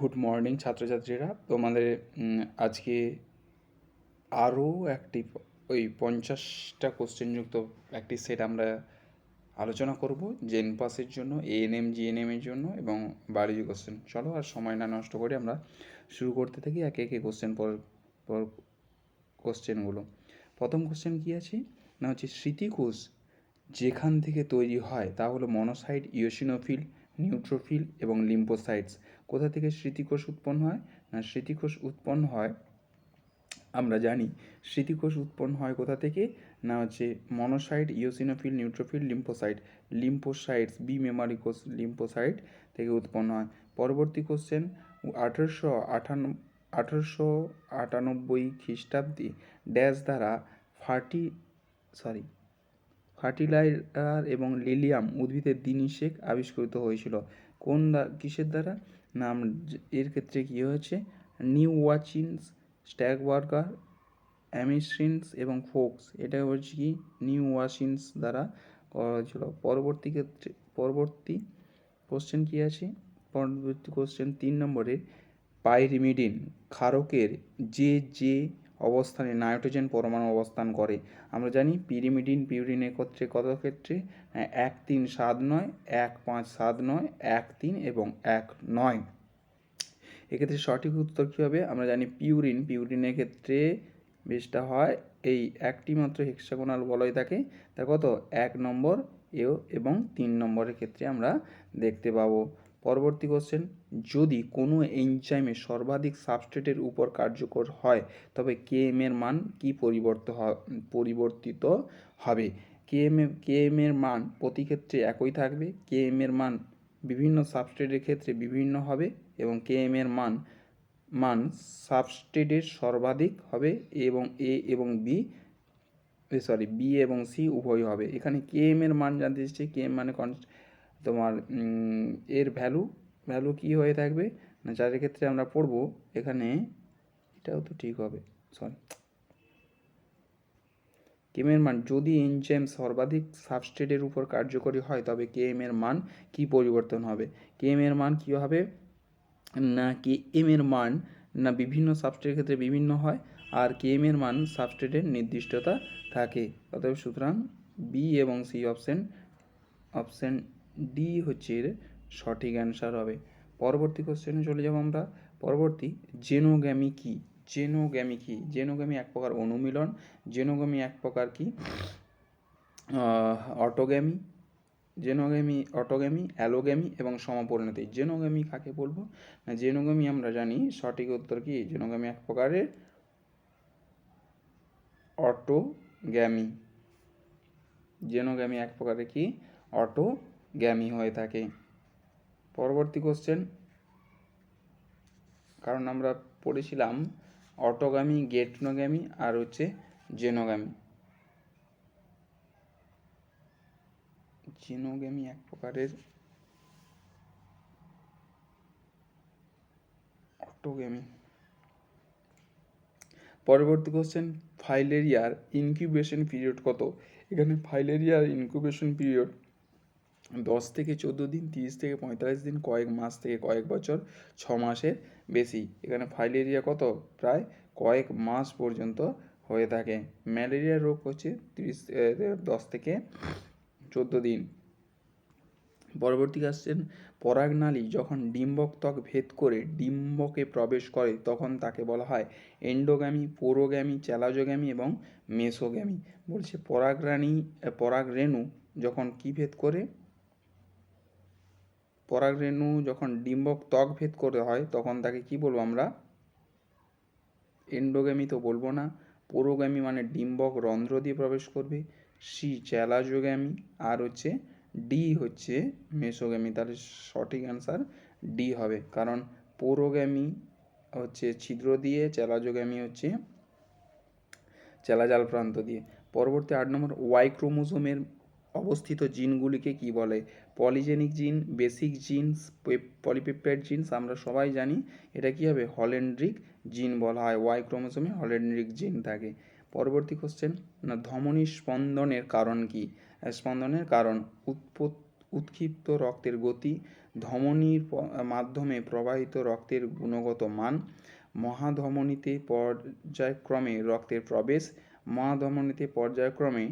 Good morning ছাত্রছাত্রীরা। তোমাদের আজকে আরও একটি ওই 50টা কোশ্চেনযুক্ত একটি সেট আমরা আলোচনা করব জেন পাসের জন্য, এএনএম জিএনএমের জন্য এবং বায়োলজি কোশ্চেন। চলো আর সময় না নষ্ট করে আমরা শুরু করতে থাকি একে একে কোশ্চেন পর কোশ্চেনগুলো। প্রথম কোশ্চেন কী আছে না, হচ্ছে স্মৃতিকোষ যেখান থেকে তৈরি হয় তা হলো মনোসাইট, ইওসিনোফিল, নিউট্রোফিল এবং লিম্ফোসাইটস। কোথা থেকে স্মৃতিকোষ উৎপন্ন হয় না, স্মৃতিকোষ উৎপন্ন হয় আমরা জানি স্মৃতিকোষ উৎপন্ন হয় কোথা থেকে না, হচ্ছে monocyte, eosinophil, neutrophil, lymphocytes B memory কোষ লিম্ফোসাইট থেকে উৎপন্ন হয়। পরবর্তী কোশ্চেন, 1898 খ্রিস্টাব্দে ড্যাশ দ্বারা ফার্টিলাইজার এবং লিলিয়াম উদ্ভিদের দিনিশেক আবিষ্কৃত হয়েছিল। কিসের দ্বারা না, এর ক্ষেত্রে কী হয়েছে, নিউওয়াচিনস, স্ট্যাগবার্গার, অ্যামিসিনস এবং ফোক্স। এটা হচ্ছে কি নিউওয়াচিনস দ্বারা করা হয়েছিল। পরবর্তী কোশ্চেন কী আছে, পরবর্তী কোশ্চেন 3 নম্বরের, পাইরিমিডিন ক্ষারকের যে অবস্থানে নাইট্রোজেন পরমাণু অবস্থান করে। আমরা জানি পিউরিনের ক্ষেত্রে কত ক্ষেত্রে 1, 3, 7, 9, 1, 5, 7, 9, 1, 3 এবং 1, 9। এক্ষেত্রে সঠিক উত্তর কী হবে, আমরা জানি পিউরিনের ক্ষেত্রে বেশটা হয় এই একটি মাত্র হেক্সাগোনাল বলয় থাকে, তার কত 1 নম্বর এবং 3 নম্বরের ক্ষেত্রে আমরা দেখতে পাবো। পরবর্তী কোশ্চেন, যদি কোনো এনজাইমে সর্বাধিক সাবস্ট্রেটের উপর কার্যকর হয় তবে কেএম এর মান কি পরিবর্তিত হবে। কেএম এর মান প্রতি ক্ষেত্রে একই থাকবে, কেএম এর মান বিভিন্ন সাবস্ট্রেটের ক্ষেত্রে বিভিন্ন হবে এবং কেএম এর মান সাবস্ট্রেটের সর্বাধিক হবে বি এবং সি উভয় হবে। এখানে কেএম এর মান জানতে চাইছে, কেএম মানে তোমার এর ভ্যালু কি হয়ে থাকবে না, যাদের ক্ষেত্রে আমরা পড়বো এখানে, এটাও তো ঠিক হবে, কেএম এর মান, যদি এনজাইম সর্বাধিক সাবস্ট্রেটের উপর কার্যকরী হয় তবে কেএম এর মান কি পরিবর্তন হবে। কেএম এর মান কি হবে না, কেএম এর মান না বিভিন্ন সাবস্ট্রেটের ক্ষেত্রে বিভিন্ন হয়, আর কেএম এর মান সাবস্ট্রেটের নির্দিষ্টতা থাকে। অতএব সুতরাং বি এবং সি অপশন ডি হচ্ছে এর সঠিক অ্যান্সার হবে। পরবর্তী কোশ্চেনে চলে যাব আমরা। পরবর্তী, জেনোগ্যামি কি। জেনোগ্যামি এক প্রকার অনুমিলন। জেনোগ্যামি এক প্রকার কি অটোগ্যামি, অ্যালোগ্যামি এবং সমপরিণতি। জেনোগ্যামি কাকে বলবো না, জেনোগ্যামি আমরা জানি সঠিক উত্তর কি, জেনোগ্যামি এক প্রকারের অটোগ্যামি। জেনোগ্যামি এক প্রকারের কি অটোগ্যামি হয়ে থাকে। পরবর্তী কোশ্চেন, কারণ আমরা পড়েছিলাম অটোগ্যামি, গেটনোগ্যামি আর হচ্ছে জেনোগ্যামি। জেনোগ্যামি এক প্রকারের অটোগ্যামি। পরবর্তী কোশ্চেন, ফাইলেরিয়ার ইনকিউবেশন পিরিয়ড কত। এখানে ফাইলেরিয়ার ইনকিউবেশন পিরিয়ড 10 থেকে 14 দিন, 30 থেকে 45 দিন, কয়েক মাস থেকে কয়েক বছর, 6 মাসের বেশি। এখানে ফাইলেরিয়া কত, প্রায় কয়েক মাস পর্যন্ত হয়ে থাকে। ম্যালেরিয়া রোগ হচ্ছে 10 থেকে 14 দিন। পরবর্তী আসছেন, পরাগনালী যখন ডিম্বক ত্বক ভেদ করে ডিম্বকে প্রবেশ করে তখন তাকে বলা হয় এন্ডোগ্যামি, পোরোগ্যামি, চ্যালাজোগ্যামি এবং মেসোগ্যামি। বলছে পরাগরেণু যখন কি ভেদ করে, পরাগরেণু যখন ডিম্বক ত্বক ভেদ করে হয় তখন তাকে কি বলবো আমরা, এন্ডোগ্যামি তো বলবো না, পোরোগ্যামি মানে ডিম্বক রন্ধ্র দিয়ে প্রবেশ করবে, সি চ্যালাজোগ্যামি, আর হচ্ছে ডি হচ্ছে মেসোগ্যামি। তাহলে সঠিক অ্যান্সার ডি হবে, কারণ পোরোগ্যামি হচ্ছে ছিদ্র দিয়ে, চ্যালাজোগ্যামি হচ্ছে চ্যালাজাল প্রান্ত দিয়ে। পরবর্তী 8 নম্বর, ওয়াই ক্রোমোজোমের অবস্থিত জিনগুলিকে কি বলে। পলিজেনিক জিন, বেসিক জিনস, পলিপেপটাইড জিনস। আমরা সবাই জানি এটা কি হবে, হল্যান্ড্রিক জিন বলা হয়। ওয়াই ক্রোমোজোমে হল্যান্ড্রিক জিন থাকে। পরবর্তী কোশ্চেন, না ধমনী স্পন্দনের কারণ কি। স্পন্দনের কারণ উৎক্ষিপ্ত রক্তের গতি, ধমনীর মাধ্যমে প্রবাহিত রক্তের গুণগত মান, মহাধমনীতে পর্যায়ক্রমে রক্তের প্রবেশ, মহাধমনীতে পর্যায়ক্রমে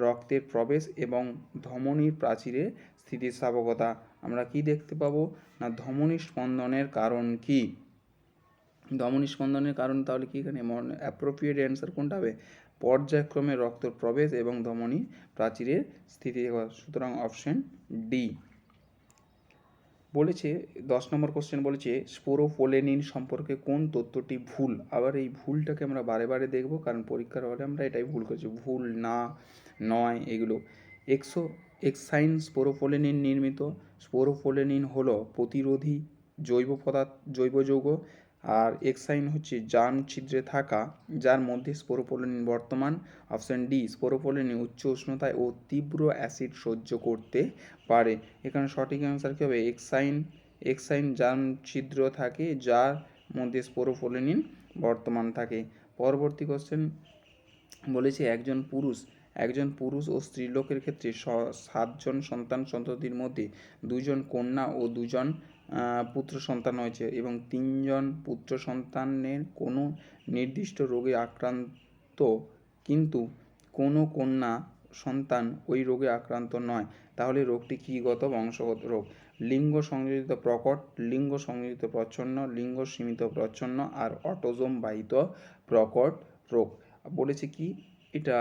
রক্তের প্রবেশ এবং ধমনীর প্রাচীরের স্থিতিস্থাপকতা। আমরা কি দেখতে পাবো না ধমনী স্পন্দনের কারণ কি, ধমনী স্পন্দনের কারণ তাহলে কি এখানে অ্যাপ্রোপ্রিয়েট অ্যান্সার কোনটা হবে, পর্যায়ক্রমে রক্ত প্রবেশ এবং ধমনী প্রাচীরের স্থিতি। সুতরাং অপশন ডি। বলেছে 10 নম্বর কোশ্চেন বলেছে স্পোরোপোলেনিন সম্পর্কে কোন তথ্যটি ভুল। আবার এই ভুলটাকে আমরা বারে বারে দেখব, কারণ পরীক্ষার হলে আমরা এটাই ভুল করছি, ভুল না নয় এগুলো। এক্সাইন স্পোরোপোলেনিন নির্মিত। স্পোরোপোলেনিন হলো প্রতিরোধী জৈব যৌগ, আর এক্সাইন হচ্ছে জার্ম ছিদ্রে থাকা যার মধ্যে স্পোরোপোলেনিন বর্তমান। অপশন ডি, স্পোরোপোলেনিন উচ্চ উষ্ণতায় ও তীব্র অ্যাসিড সহ্য করতে পারে। এখানে সঠিক অ্যান্সার কী হবে, এক্সাইন জার্ম ছিদ্র থাকে যার মধ্যে স্পোরোপোলেনিন বর্তমান থাকে। পরবর্তী কোশ্চেন বলেছে একজন পুরুষ ও স্ত্রীলোকের ক্ষেত্রে 7 জন সন্তান সন্ততির মধ্যে 2 জন কন্যা ও 2 জন পুত্র সন্তান হয়েছে এবং 3 জন পুত্র সন্তানের কোনো নির্দিষ্ট রোগে আক্রান্ত, কিন্তু কোনো কন্যা সন্তান ওই রোগে আক্রান্ত নয়, তাহলে রোগটি কীগত বংশগত রোগ। লিঙ্গ সংযোজিত প্রকট, লিঙ্গ সংযোজিত প্রচ্ছন্ন, লিঙ্গ সীমিত প্রচ্ছন্ন আর অটোজোম বাহিত প্রকট রোগ। বলেছে কি এটা,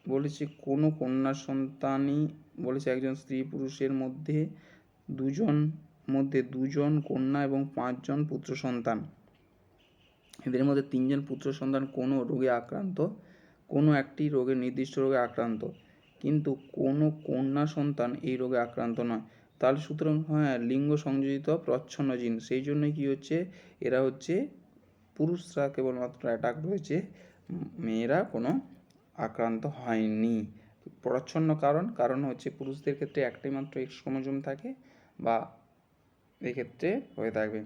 বলেছে কোনো কন্যা সন্তানই, বলেছে একজন স্ত্রী পুরুষের মধ্যে দুজন কন্যা এবং 5 জন পুত্র সন্তান, এদের মধ্যে 3 জন পুত্র সন্তান কোনো রোগে আক্রান্ত, কোনো একটি রোগে নির্দিষ্ট রোগে আক্রান্ত, কিন্তু কোনো কন্যা সন্তান এই রোগে আক্রান্ত নয়, তাহলে সুতরাং হ্যাঁ লিঙ্গ সংযোজিত প্রচ্ছন্ন জিন, সেই জন্যই কি হচ্ছে এরা হচ্ছে পুরুষরা কেবলমাত্র অ্যাটাক রয়েছে, মেয়েরা কোনো আক্রান্ত হয়নি। প্রচ্ছন্ন কারণ হচ্ছে পুরুষদের ক্ষেত্রে একটাই মাত্র এক্স ক্রোমোজোম থাকে, বা এক্ষেত্রে হয়ে থাকবে।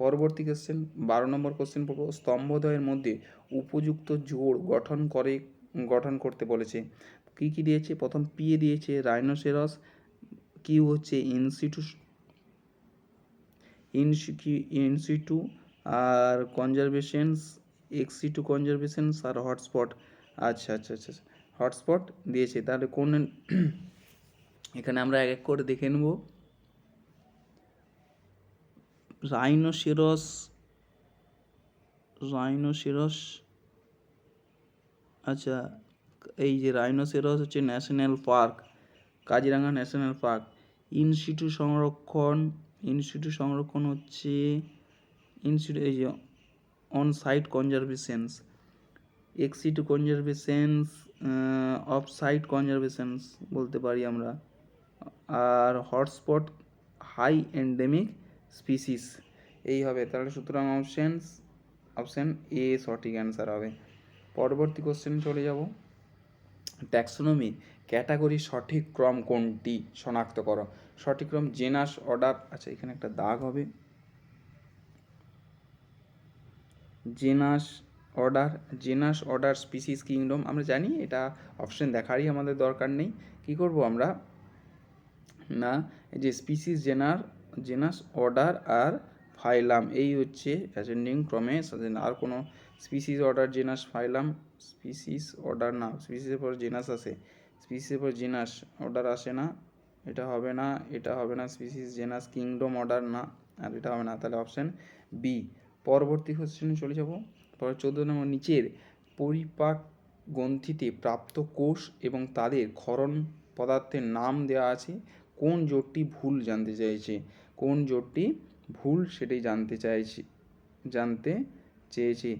পরবর্তী কোশ্চেন 12 নম্বর কোশ্চেন পড়ব, স্তম্ভদ্বয়ের মধ্যে উপযুক্ত জোড় গঠন করতে বলেছে। কি কি দিয়েছে, প্রথম পি এ দিয়েছে রাইনোসেরাস, কিউ হচ্ছে ইনসিটু আর কনজারভেশনস, এক্সিটু কনজারভেশনস আর হটস্পট। আচ্ছা, হটস্পট দিয়েছে, তাহলে কোন এখানে আমরা এক এক করে দেখে নেব। রাইনোসেরাস, আচ্ছা এই যে রাইনোসেরাস হচ্ছে national park, Kaziranga national park. In situ সংরক্ষণ হচ্ছে এই যে on site conservations, ex situ conservations off site conservations বলতে পারি আমরা, আর হটস্পট হাই এন্ডেমিক স্পিসিস এই হবে। তাহলে সুতরাং অপশন এ সঠিক অ্যান্সার হবে। পরবর্তী কোশ্চেন চলে যাব, ট্যাক্সোনমি ক্যাটাগরির সঠিক ক্রম কোনটি শনাক্ত করো। সঠিক ক্রম জেনাস অর্ডার, আচ্ছা এখানে একটা দাগ হবে, জেনাস অর্ডার স্পিসিস কিংডম, আমরা জানি এটা অপশন দেখারই আমাদের দরকার নেই। কি করব আমরা না, যে স্পিসিস জেনাস অর্ডার আর ফাইলাম এই হচ্ছে অ্যাসেন্ডিং ক্রমে, আর কোনো species order genus phylum, species order না, স্পিসিসের পর জেনাস আসে, স্পিসিসের পর জেনাস অর্ডার আসে না, এটা হবে না, স্পিসিস জেনাস কিংডম অর্ডার না, আর এটা হবে না, তাহলে অপশন বি। পরবর্তী কোশ্চেনে চলে যাব। পরে 14 নম্বর, নিচের পরিপাক গ্রন্থিতে প্রাপ্ত কোষ এবং তাদের ক্ষরণ পদার্থের নাম দেওয়া আছে, কোন জোটটি ভুল জানতে সেটাই জানতে চেয়েছি।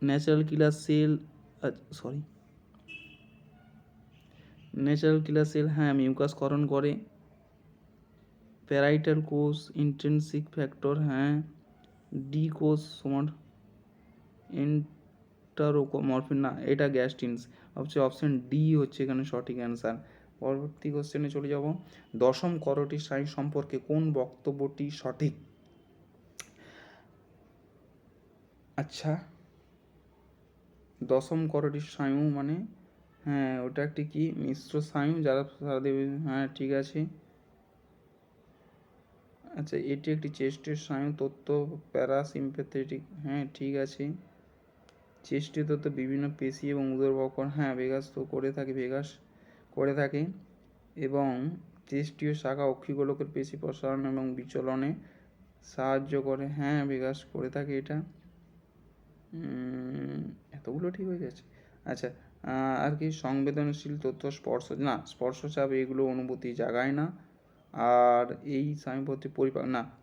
ন্যাচারাল কিলার সেল হ্যাঁ মিউকাস ক্ষরণ করে। প্যারাইটাল কোষ, ইন্ট্রিনসিক ফ্যাক্টর হ্যাঁ, ডি কোষ সমান এন্টারোমরফিন না, এটা গ্যাস্টিনস, অপশন ডি হচ্ছে এখানে সঠিক অ্যান্সার। পরবর্তী কোশ্চেনে চলে যাব, দশম করোটি স্নায়ু সম্পর্কে কোন বক্তব্যটি সঠিক। আচ্ছা দশম করোটি স্নায়ু মানে হ্যাঁ ওটা একটি কি মিশ্র স্নায়ু যারা হ্যাঁ ঠিক আছে। আচ্ছা, এটি একটি চেস্টের স্নায়ু তত্ত্ব, প্যারাসিম্প্যাথেটিক। হ্যাঁ ঠিক আছে। চেস্টীয় তত্ত্ব বিভিন্ন পেশি এবং উদরবক্ষণ, হ্যাঁ ভেগাস তো করে থাকে, ভেগাস করে থাকে। এবং চেস্টীয় শাখা অক্ষিগোলকের পেশি প্রসারণ এবং বিচলনে সাহায্য করে, হ্যাঁ ভেগাস করে থাকে এটা। এতগুলো ঠিক হয়ে যাচ্ছে। আচ্ছা, আর কি সংবেদনশীল তথ্য, স্পর্শচাপ এগুলো অনুভূতি জাগায় না। আর এই স্নায়ুপথে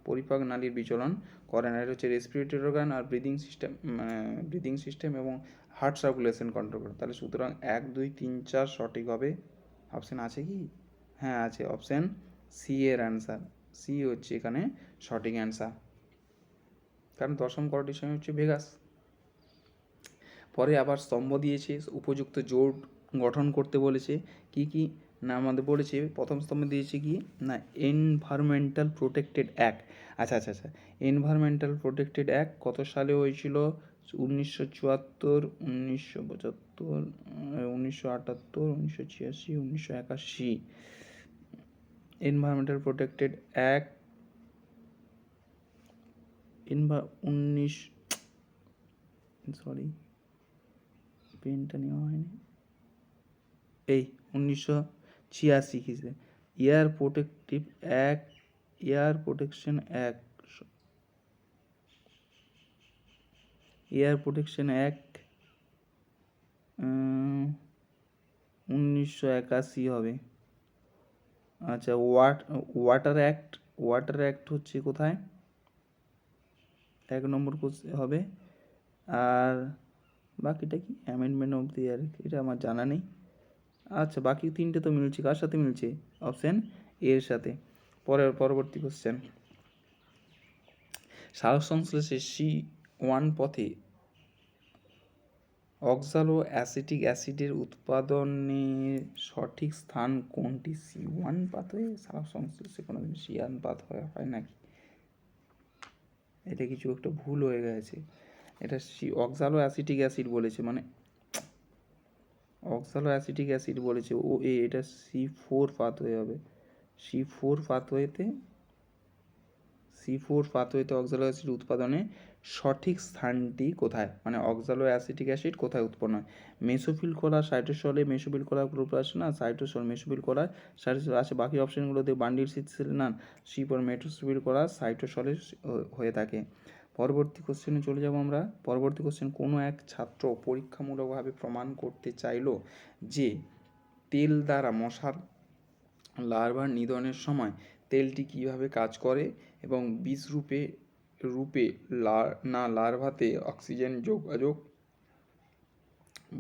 পরিপাক নালীর বিচলন করে না। এটা হচ্ছে রেসপিরেটরি অর্গান আর ব্রিদিং সিস্টেম এবং হার্ট সার্কুলেশন কন্ট্রোল করে। তাহলে সুতরাং 1 2 3 4 সঠিক হবে। অপশান আছে কি? হ্যাঁ আছে, অপশান সি এর অ্যান্সার। সি হচ্ছে এখানে সঠিক অ্যান্সার, কারণ দশম করটির সময় হচ্ছে ভেগাস। পরে আবার স্তম্ভ দিয়েছে, উপযুক্ত জোট গঠন করতে বলেছে। কি কি না আমাদের বলেছে, প্রথম স্তম্ভ দিয়েছে কি না এনভায়রনমেন্টাল প্রোটেক্টেড অ্যাক্ট। আচ্ছা আচ্ছা আচ্ছা, এনভায়রনমেন্টাল প্রোটেক্টেড অ্যাক্ট কত সালে হয়েছিল? 1974, 1975, 1978, 1986, 1981। এনভায়রনমেন্টাল প্রোটেক্টেড অ্যাক্ট পেনটা নেওয়া হয়নি, এই 1986 খ্রিস্টে। এয়ার প্রোটেকশন অ্যাক্ট 1981 হবে। আচ্ছা, ওয়াটার অ্যাক্ট হচ্ছে কোথায়? 1 নম্বর কোশ্চেন হবে। আর বাকিটা কি অ্যামেন্ডমেন্ট অফ দি ইয়ার, এটা আমার জানা নেই। আচ্ছা, বাকি 3টে তো মিলছে, কার সাথে মিলছে? অপশান এর সাথে। পরবর্তী কোশ্চেন, সালোক সংশ্লেষে C1 পথে অক্সালো অ্যাসিটিক অ্যাসিডের উৎপাদনের সঠিক স্থান কোনটি? C1 পাথওয়ে সালোক সংশ্লেষে কোনোদিন C1 পাথওয়ে হয় নাকি? এটা কিছু একটা ভুল হয়ে গেছে। এটা অক্সালো অ্যাসিটিক অ্যাসিড বলেছে, মানে অক্সালো অ্যাসিটিক অ্যাসিড বলেছে ও এ, এটা C4 পাথওয়ে হবে। C4 পাথওয়েতে অক্সালো অ্যাসিড উৎপাদনে সঠিক স্থানটি কোথায়, মানে অক্সালো অ্যাসিটিক অ্যাসিড কোথায় উৎপন্ন হয়? মেসোফিল কলা সাইটোসলে, মেসোফিল কলা গ্রুপ আসে না, সাইটোসল মেসোফিল কলা সাইটোসল আসে। বাকি অপশনগুলোতে বান্ডিল সিল না, সি পর মেসোফিল কলা সাইটোসলে হয়ে থাকে। পরবর্তী কোশ্চেনে চলে যাব আমরা। পরবর্তী কোশ্চেন, কোনো এক ছাত্র পরীক্ষামূলকভাবে প্রমাণ করতে চাইল যে তেল দ্বারা মশার লার্ভা নিধনের সময় তেলটি কিভাবে কাজ করে এবং বিষ রূপে লার্ভাতে অক্সিজেন যোগাযোগ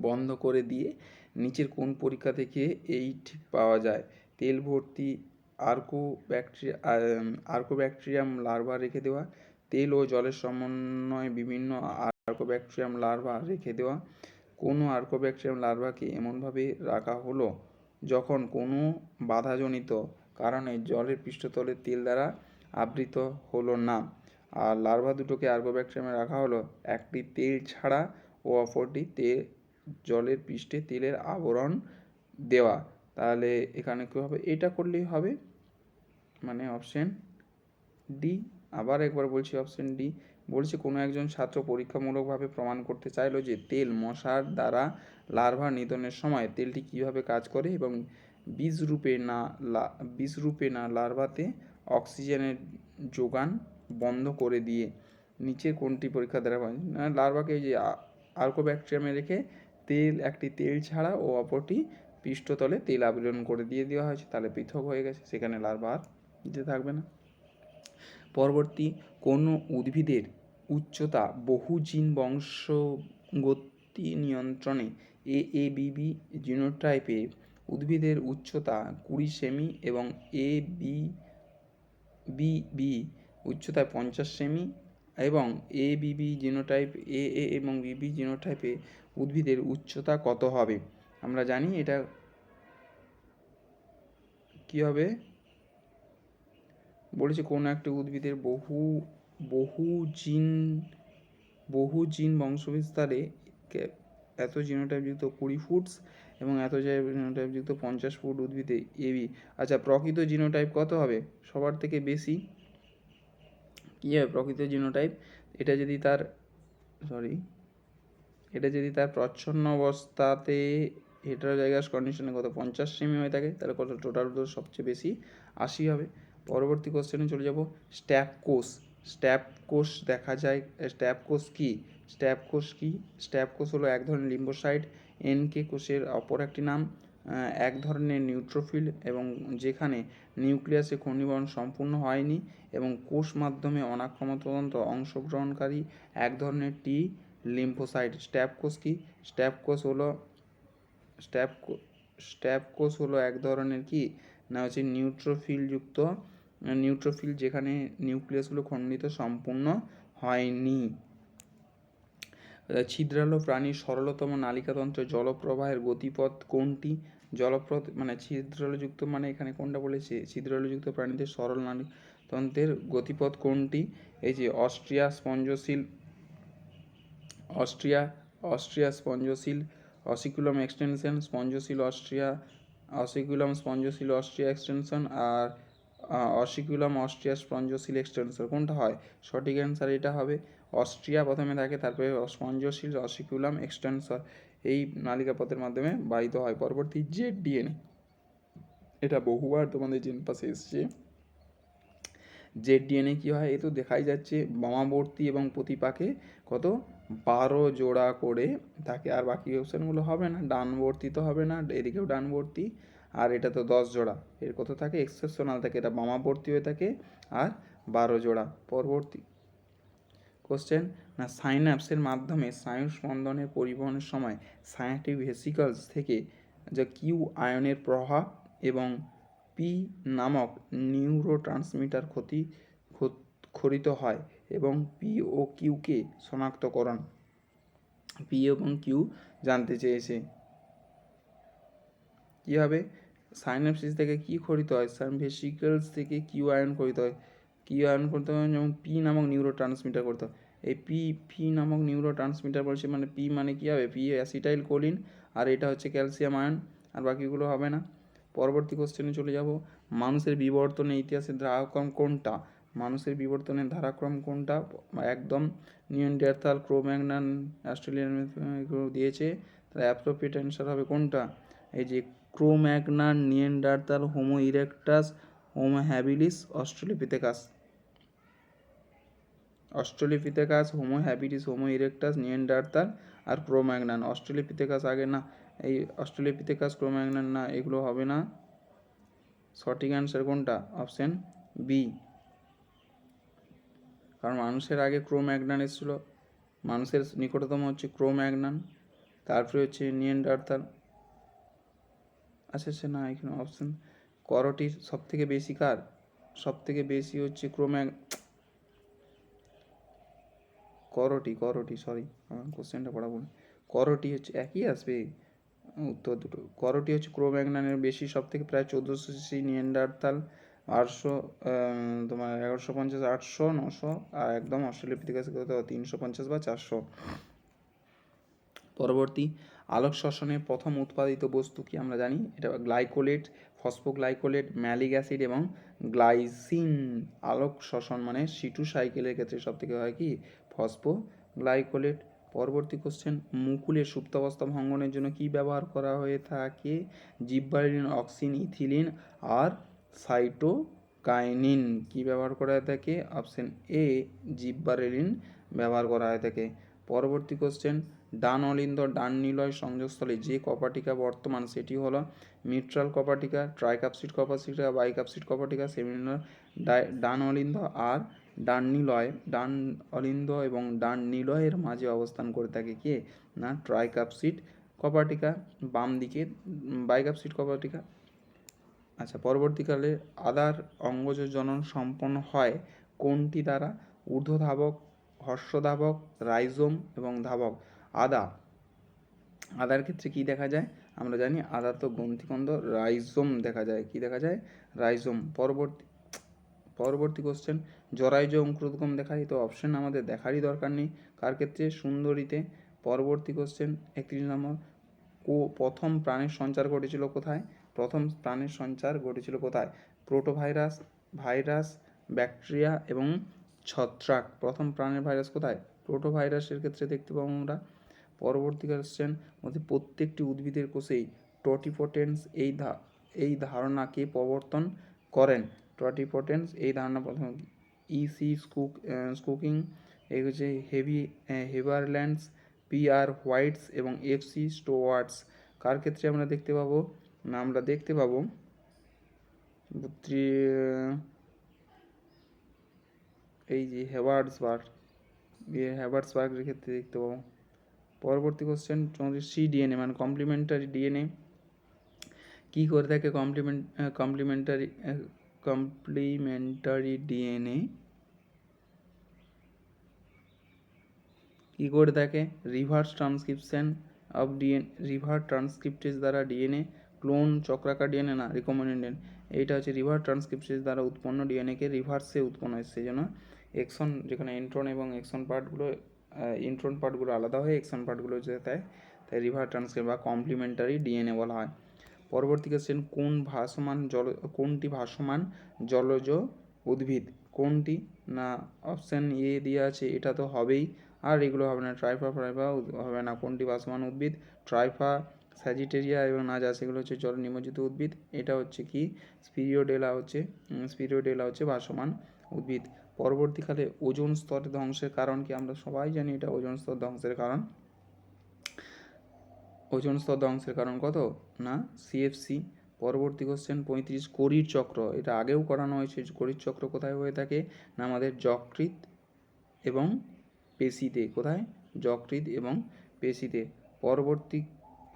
বন্ধ করে দিয়ে নিচের কোন পরীক্ষা থেকে এই ঠিক পাওয়া যায়? তেল ভর্তি আর্কোব্যাকটেরিয়াম লার্ভা রেখে দেওয়া, তেল ও জলের সমন্বয়ে বিভিন্ন আর্কোব্যাকটেরিয়াম লার্ভা রেখে দেওয়া। কোনো আর্কোব্যাকটেরিয়াম লার্ভাকে এমনভাবে রাখা হলো যখন কোনো বাধাজনিত কারণে জলের পৃষ্ঠতলে তেল দ্বারা আবৃত হলো না। আর লার্ভা দুটোকে আর্কোব্যাকটেরিয়ামে রাখা হলো, একটি তেল ছাড়া ও অপরটি জলের পৃষ্ঠে তেলের আবরণ দেওয়া। তাহলে এখানে কী হবে? এটা করলেই হবে, মানে অপশন ডি। আবার একবার বলছি, অপশন ডি। বলছে কোনো একজন ছাত্র পরীক্ষামূলকভাবে প্রমাণ করতে চাইলো যে তেল মশার দ্বারা লার্ভা নিধনের সময় তেলটি কিভাবে কাজ করে এবং বীজরূপে না লার্ভাতে অক্সিজেনের যোগান বন্ধ করে দিয়ে নিচের কোনটি পরীক্ষা দ্বারা হয়? লার্ভাকে যে আর্কোব্যাকটেরিয়ামে রেখে একটি তেল ছাড়া ও অপরটি পৃষ্ঠতলে তেল আবরণ করে দিয়ে দেওয়া হয়েছে, তাহলে পৃথক হয়ে গেছে, সেখানে লার্ভা আর দিতে থাকবে না। পরবর্তী, কোনো উদ্ভিদের উচ্চতা বহুজিন বংশগতি নিয়ন্ত্রণে AABB জিনোটাইপে উদ্ভিদের উচ্চতা 20 সেমি এবং ABB উচ্চতায় 50 সেমি এবং ABB জিনোটাইপ AA এবং BB জিনোটাইপে উদ্ভিদের উচ্চতা কত হবে? আমরা জানি এটা কি হবে। বলেছে কোনো একটা উদ্ভিদের বহু জিন বংশবিস্তারে এত জিনোটাইপযুক্ত 20 ফুট এবং এত জিনোটাইপযুক্ত 50 ফুট উদ্ভিদে এবি। আচ্ছা, প্রকৃত জিনোটাইপ কত হবে? সবার থেকে বেশি কী হবে প্রকৃত জিনোটাইপ, এটা যদি তার প্রচ্ছন্ন অবস্থাতে হেটারোজাইগাস কন্ডিশনে কত 50 সেমি হয়ে থাকে, তাহলে কত টোটাল সবচেয়ে বেশি 80 হবে। পরবর্তী কোশ্চেনে চলে যাব। স্ট্যাপ কোষ দেখা যায়। স্ট্যাপ কোষ হলো এক ধরনের লিম্বোসাইট এনকে কোষের অপর একটি নাম, এক ধরনের নিউট্রোফিল এবং যেখানে নিউক্লিয়াসে ঘনীভবন সম্পূর্ণ হয়নি এবং কোষ মাধ্যমে অনাক্রমণতন্ত্র অংশগ্রহণকারী এক ধরনের টি লিম্ফোসাইট। স্ট্যাপ কোষ হলো এক ধরনের কি না হচ্ছে নিউট্রোফিল যেখানে নিউক্লিয়াসগুলো খণ্ডিত সম্পূর্ণ হয়নি। ছিদ্রালো প্রাণীর সরলতম নালিকাতন্ত্রের জলপ্রবাহের গতিপথ কোনটি? জলপথ মানে ছিদ্রালুযুক্ত, মানে এখানে কোনটা বলেছে? ছিদ্রালুযুক্ত প্রাণীদের সরল নালিকাতন্ত্রের গতিপথ কোনটি? এই যে অস্ট্রিয়া স্পঞ্জোসিল অসিকুলাম এক্সটেনশন, অসিকুলাম স্পঞ্জোসিল অস্ট্রিয়া এক্সটেনশন আর অসিকুলাম অস্ট্রিয়া স্পঞ্জোসিল এক্সটেনশন, কোনটা হয়? সঠিক অ্যান্সার এটা হবে অস্ট্রিয়া প্রথমে থাকে, তারপরে স্পঞ্জোসিল অসিকুলাম এক্সটেনশন এই নালিকাপথের মাধ্যমে বাহিত হয়। পরবর্তী জেড ডিএনএ, এটা বহুবার তোমাদের জেন পাশে এসছে। জেড ডিএনএ কী হয়? এ তো দেখাই যাচ্ছে বামাবর্তী এবং প্রতিপাকে কত 12 জোড়া করে থাকে, আর বাকি অপশানগুলো হবে না। ডানবর্তী তো হবে না, এদিকেও ডানবর্তী, আর এটা তো 10 জোড়া। এর কত থাকে? এক্সেপশনাল থাকে, এটা বামাবর্তী হয়ে থাকে আর 12 জোড়া। পরবর্তী কোশ্চেন না, সাইন্যাপসের মাধ্যমে স্নায়ু স্পন্দনের পরিবহনের সময় সাইন্যাপটিক ভেসিকলস থেকে যা কিউ আয়নের প্রভাব এবং পি নামক নিউরোট্রান্সমিটার ক্ষরিত হয় এবং পি ও কিউকে শনাক্তকরণ। পি এবং কিউ জানতে চেয়েছে। কী হবে? সাইন্যাপসিস থেকে কী ক্ষরিত হয়? ভেসিকলস থেকে কিউ আয়ন ক্ষরিত হয়। কিউ আয়ন করতে হয় যেমন পি নামক নিউরো ট্রান্সমিটার করতে হয়। এই পি নামক নিউরো ট্রান্সমিটার বলছে, মানে পি মানে কী হবে? পি অ্যাসিটাইল কোলিন, আর এটা হচ্ছে ক্যালসিয়াম আয়ন, আর বাকিগুলো হবে না। পরবর্তী কোশ্চেনে চলে যাব। মানুষের বিবর্তনের ইতিহাসের ধারাক্রম কোনটা? মানুষের বিবর্তনের ধারাক্রম কোনটা? একদম নিয়ানডারথাল, ক্রো-ম্যাগনান, অস্ট্রেলিয়ান দিয়েছে, তাহলে অ্যাপ্রোপ্রিয়েট অ্যান্সার হবে কোনটা? এই যে Cro Magnon, Neanderthal, Homo erectus, Homo habilis, Australopithecus, Homo habilis, Homo erectus, Neanderthal আর ক্রো-ম্যাগনান। অস্ট্রেলোপিথেকাস আগে না, এই অস্ট্রেলোপিথেকাস, ক্রো-ম্যাগনান না, এগুলো হবে না। সঠিক অ্যান্সার কোনটা? অপশান বি, কারণ মানুষের আগে ক্রো-ম্যাগনান এসেছিলো, মানুষের নিকটতম হচ্ছে ক্রো-ম্যাগনান, তারপরে হচ্ছে নিয়ানডারথাল। আচ্ছা না, এখানে অপশান করটির সব থেকে বেশি কার? সব থেকে বেশি হচ্ছে করটি, সরি কোশ্চেনটা পড়া ভুল। করটি হচ্ছে একই আসবে উত্তর দুটো। করটি হচ্ছে ক্রো-ম্যাগনানের বেশি, সব থেকে প্রায় 1400 সিসি, নিয়ানডারথাল 800, তোমার 1150, 800, 900, আর একদম অস্ট্রেলোপিথেকাস কত 350 বা 400। পরবর্তী, আলোক শ্বসনের প্রথম উৎপাদিত বস্তু কি আমরা জানি? এটা গ্লাইকোলেট, ফসফোগ্লাইকোলেট, ম্যালিক অ্যাসিড এবং গ্লাইসিন। আলোক শ্বসন মানে সিটু সাইকেলের ক্ষেত্রে সব থেকে হয় কি? ফসফোগ্লাইকোলেট। পরবর্তী কোশ্চেন, মুকুলের সুপ্তাবস্থা ভঙ্গনের জন্য কি ব্যবহার করা হয়ে থাকে? জিব্বারেলিন, অক্সিন, ইথিলিন আর সাইটোকাইনিন। কি ব্যবহার করা হয়ে থাকে? অপশন এ, জিব্বারেলিন ব্যবহার করা হয়ে থাকে। পরবর্তী কোশ্চেন, ডান অলিন্দ ডান নিলয় সংযোগস্থলে যে কপাটিকা বর্তমান সেটি হলো মিউট্রাল কপাটিকা, ট্রাইকাপসিড কপাটিকা, বাইকাপসিড কপাটিকা, সেমিনাল। ডান অলিন্দ আর ডান অলিন্দ এবং ডান নিলয়ের মাঝে অবস্থান করে থাকে কে? না ট্রাইকাপসিড কপাটিকা, বাম দিকে বাইকাপসিড কপাটিকা। আচ্ছা, পরবর্তীকালে আদার অঙ্গজ জনন সম্পন্ন হয় কোনটি দ্বারা? ঊর্ধ্বধাবক, হর্ষধাবক, রাইজোম এবং ধাবক। আদার ক্ষেত্রে কি দেখা যায়? আমরা জানি আদা তো গ্রন্থিকন্দ, রাইজোম দেখা যায়। কি দেখা যায়? রাইজোম। পরবর্তী কোশ্চেন, জরায়ুজ অঙ্কুরোদ্গম দেখায়, তো অপশন আমাদের দেখারই দরকার নেই। কার ক্ষেত্রে? সুন্দরীতে। পরবর্তী কোশ্চেন 31 নম্বর, প্রথম প্রাণের সঞ্চার ঘটেছিল কোথায়? প্রথম প্রাণের সঞ্চার ঘটেছিল কোথায়? প্রোটোভাইরাস, ভাইরাস, ব্যাকটেরিয়া এবং ছত্রাক। প্রথম প্রাণের ভাইরাস কোথায়? প্রোটোভাইরাসের ক্ষেত্রে দেখতে পাবো আমরা। পরবর্তী কোশ্চেন, মধ্যে প্রত্যেকটি উদ্ভিদের কোষেই টোটিপোটেন্স এই ধারণাকে প্রবর্তন করেন। টোটিপোটেন্স এই ধারণা প্রথম ইসি স্কুকিং, এই হচ্ছে হেভারল্যান্ডস, PR হোয়াইটস এবং FC স্টোয়ার্টস। কার ক্ষেত্রে আমরা দেখতে পাবো? না, আমরা দেখতে পাবো এই যে হ্যাভার্টসবার্গের ক্ষেত্রে দেখতে পাবো। পরবর্তী কোশ্চেন, তোমাদের CDNA মানে কমপ্লিমেন্টারি ডিএনএ কী করে থাকে? কমপ্লিমেন্টারি ডিএনএ কী করে থাকে? রিভার্স ট্রান্সক্রিপ্টেজ দ্বারা ডিএনএ ক্লোন, চক্রাকার ডিএনএ না, রিকম্বিনেন্ট। এইটা হচ্ছে রিভার্স ট্রান্সক্রিপ্টেজ দ্বারা উৎপন্ন ডিএনএকে রিভার্সে উৎপন্ন হয়, সেই জন্য এক্সন, যেখানে ইন্ট্রন এবং এক্সন পার্টগুলো আলাদা হয়ে এক্সন পার্টগুলো যে তাই রিভার্স ট্রান্সক্রিপ্ট বা কমপ্লিমেন্টারি ডিএনএ বলা হয়। পরবর্তী কোশ্চেন, কোনটি ভাসমান জলজ উদ্ভিদ? কোনটি? না, অপশান এ দিয়ে আছে, এটা তো হবেই, আর এগুলো হবে না, ট্রাইফা হবে না। কোনটি ভাসমান উদ্ভিদ? ট্রাইফা, স্যাজিটেরিয়া এবং নাজা, সেগুলো হচ্ছে জল নিমজ্জিত উদ্ভিদ। এটা হচ্ছে কি? স্পিরিওডেলা হচ্ছে ভাসমান উদ্ভিদ। পরবর্তীকালে ওজোন স্তর ধ্বংসের কারণ কি? আমরা সবাই জানি এটা ওজোন স্তর ধ্বংসের কারণ। ওজোন স্তর ধ্বংসের কারণ কত? না, CFC। পরবর্তী কোশ্চেন 35, করির চক্র, এটা আগেও করানো হয়েছে। করির চক্র কোথায় হয়ে থাকে? না, আমাদের যকৃৎ এবং পেশিতে। কোথায়? যকৃৎ এবং পেশিতে।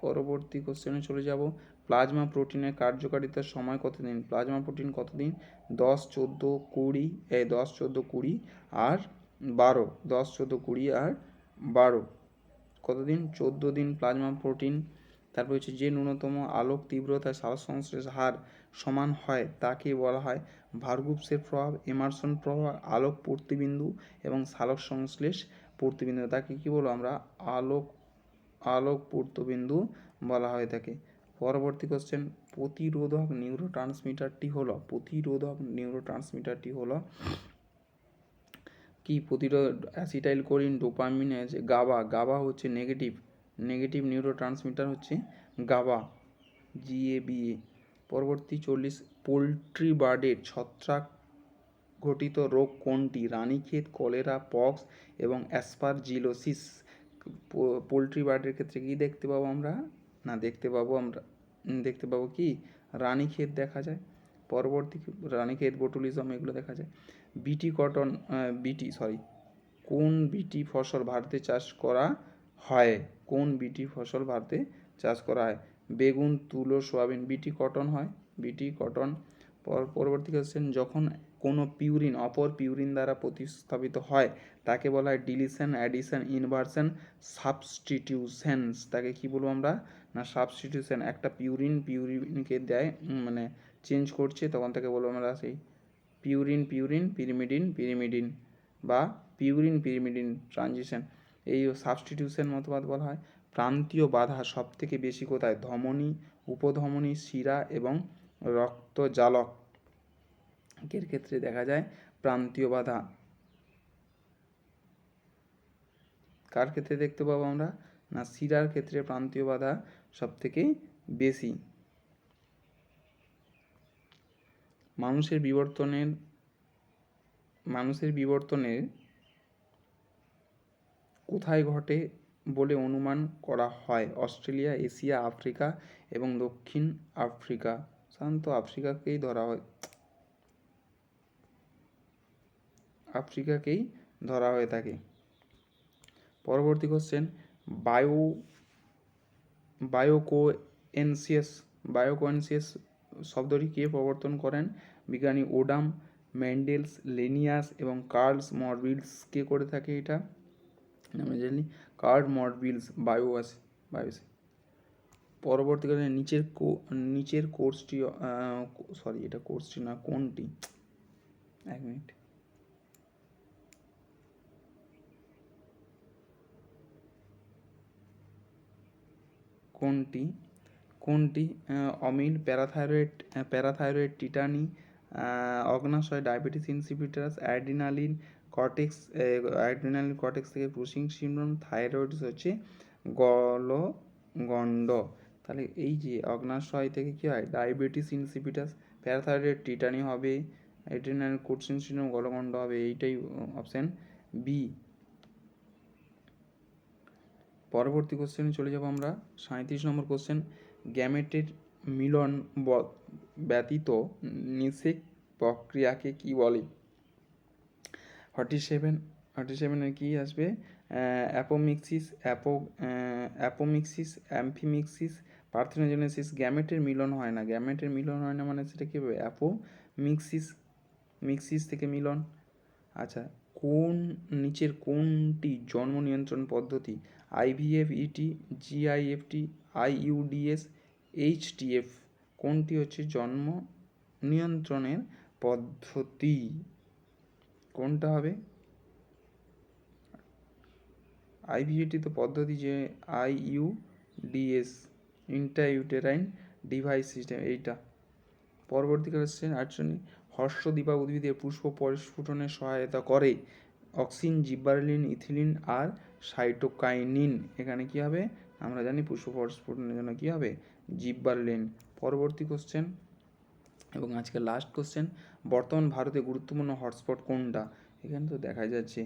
পরবর্তী কোশ্চেনে চলে যাব। প্লাজমা প্রোটিনের কার্যকারিতার সময় কতদিন? প্লাজমা প্রোটিন কতদিন? 10, 14, 20, 10, 14, 20 আর 12। 10, 14, 20 আর 12 কতদিন? 14 দিন প্লাজমা প্রোটিন। তারপর হচ্ছে যে ন্যূনতম আলোক তীব্রতা সালোক সংশ্লেষ হার সমান হয় তাকে বলা হয় ভার্গুপসের প্রভাব, এমারসন প্রভাব, আলোক পূর্তিবিন্দু এবং সালোক সংশ্লেষ পূর্তিবিন্দু, তাকে কি বলবো আমরা? আলোক পূর্তবিন্দু বলা হয়ে থাকে। পরবর্তী কোশ্চেন, প্রতিরোধক নিউরোট্রান্সমিটারটি হলো কি? অ্যাসিটাইল কোলিন, ডোপামিন আছে, গাবা হচ্ছে নেগেটিভ নিউরোট্রান্সমিটার হচ্ছে গাবা, GABA। পরবর্তী 40, পোল্ট্রি বার্ডের ছত্রাক ঘটিত রোগ কোনটি? রানীক্ষেত, কলেরা, পক্স এবং অ্যাসপারজিলোসিস। পোল্ট্রি বার্ডের ক্ষেত্রে কি দেখতে পাবো আমরা? না, দেখতে পাবো কি? রানীক্ষেত দেখা যায়। পরবর্তী রানীক্ষেত, বোটুলিজম, এগুলো দেখা যায়। কোন বিটি ফসল ভারতে চাষ করা হয়? বেগুন, তুলো, সোয়াবিন। বিটি কটন হয়, বিটি কটন। পরবর্তী কোশ্চেন, যখন কোনো পিউরিন অপর পিউরিন দ্বারা প্রতিস্থাপিত হয় তাকে বলা হয় ডিলিশন, অ্যাডিশন, ইনভার্সন, সাবস্টিটিউশন। তাকে কি বলবো আমরা? না, সাবস্টিটিউশন। একটা পিউরিনকে দেয়, মানে চেঞ্জ করছে, তখন তাকে বলবো আমরা সেই পিরিমিডিন বা পিরিমিডিন ট্রানজিশন। এই সাবস্টিটিউশন মতবাদ বলা হয়। প্রান্তীয় বাধা সব থেকে বেশি কোথায়? ধমনী, উপধমনী, শিরা এবং রক্তজালক এর ক্ষেত্রে দেখা যায় প্রান্তীয় বাধা। কার ক্ষেত্রে দেখতে পাবো আমরা? না, শিরার ক্ষেত্রে প্রান্তীয় বাধা সব থেকে বেশি। মানুষের বিবর্তনের কোথায় ঘটে বলে অনুমান করা হয়? অস্ট্রেলিয়া, এশিয়া, আফ্রিকা এবং দক্ষিণ আফ্রিকা। সাধারণত আফ্রিকাকেই ধরা হয়ে থাকে। পরবর্তী কোশ্চেন, বায়োকোয়েন্সিয়াস শব্দটি কে প্রবর্তন করেন? বিজ্ঞানী ওডাম, মেন্ডেলস, লেনিয়াস এবং কার্ল মরভিলস। কে করে থাকে এটা? আমরা জানি কার্ল মরভিলস। বায়োসে। পরবর্তীকালে নিচের কোর্সটি এটা কোর্সটি না, কোনটি? এক মিনিট। কোনটি অমিল, প্যারাথাইরয়েড, টিটানি, অগ্নাশয়, diabetes insipidus, adrenaline, cortex, adrenal cortex থেকে পুশিং সিনড্রোম, থাইরয়েড হচ্ছে গলগণ্ড। তাহলে এই যে অগ্নাশয় থেকে কী হয়, ডায়াবেটিস ইনসিপিটাস, প্যারাথাইরয়েড টিটানি হবে, অ্যাড্রিনাল কোচিং সিনড্রোম গলগণ্ড হবে, এইটাই অপশান বি। পরবর্তী কোশ্চেনে চলে যাব আমরা। 37 নম্বর কোশ্চেন, গ্যামেটের মিলন ব্যতীত নিষেক প্রক্রিয়াকে কি বলে? 47 কি আসবে? Apomixis, অ্যাম্ফিমিক্সিস, parthenogenesis. গ্যামেটের মিলন হয় না, গ্যামেটের মিলন হয় না মানে সেটা কী হবে? মিক্সিস থেকে মিলন। আচ্ছা, নিচের কোনটি জন্ম নিয়ন্ত্রণ পদ্ধতি? IVF, ET, GIFT, IUDS, HTF। কোনটি হচ্ছে জন্ম নিয়ন্ত্রণের পদ্ধতি? কোনটা হবে? IVF তো পদ্ধতি, যে IUDS, ইন্ট্রাইউটেরাইন ডিভাইস সিস্টেম, এইটা। পরবর্তী কোশ্চেন 48, হর্ষদ্বীপা উদ্ভিদের পুষ্প পরিস্ফুটনে সহায়তা করে? অক্সিন, জিব্বারেলিন, ইথিলিন আর সাইটোকাইনিন। এখানে কি হবে? আমরা জানি পুষ্প পরিস্ফুটনের জন্য কি হবে? জিব্বারেলিন। পরবর্তী কোশ্চেন এবং আজকে লাস্ট কোশ্চেন, বর্তমান ভারতে গুরুত্বপূর্ণ হটস্পট কোনটা? এখানে তো দেখা যাচ্ছে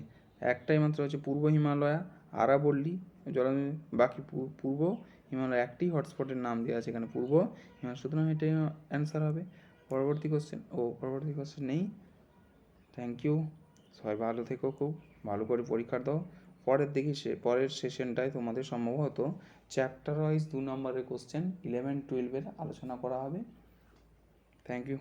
একটাই মাত্র হচ্ছে পূর্ব হিমালয়া, আরাবল্লী জলাভূমি, বাকি পূর্ব হিমালয় একটি হটস্পটের নাম দেওয়া আছে এখানে, পূর্ব হিমালয়, সুতরাং এটাই অ্যান্সার হবে। পরবর্তী কোশ্চেন নেই। থ্যাংক ইউ, সবাই ভালো থেকো, খুব ভালো করে পরীক্ষা দাও। পরের সেশনটায় তোমাদের সম্ভবত চ্যাপ্টার ওয়াইজ 2 নম্বরের কোশ্চেন 11-12 আলোচনা করা হবে। Thank you.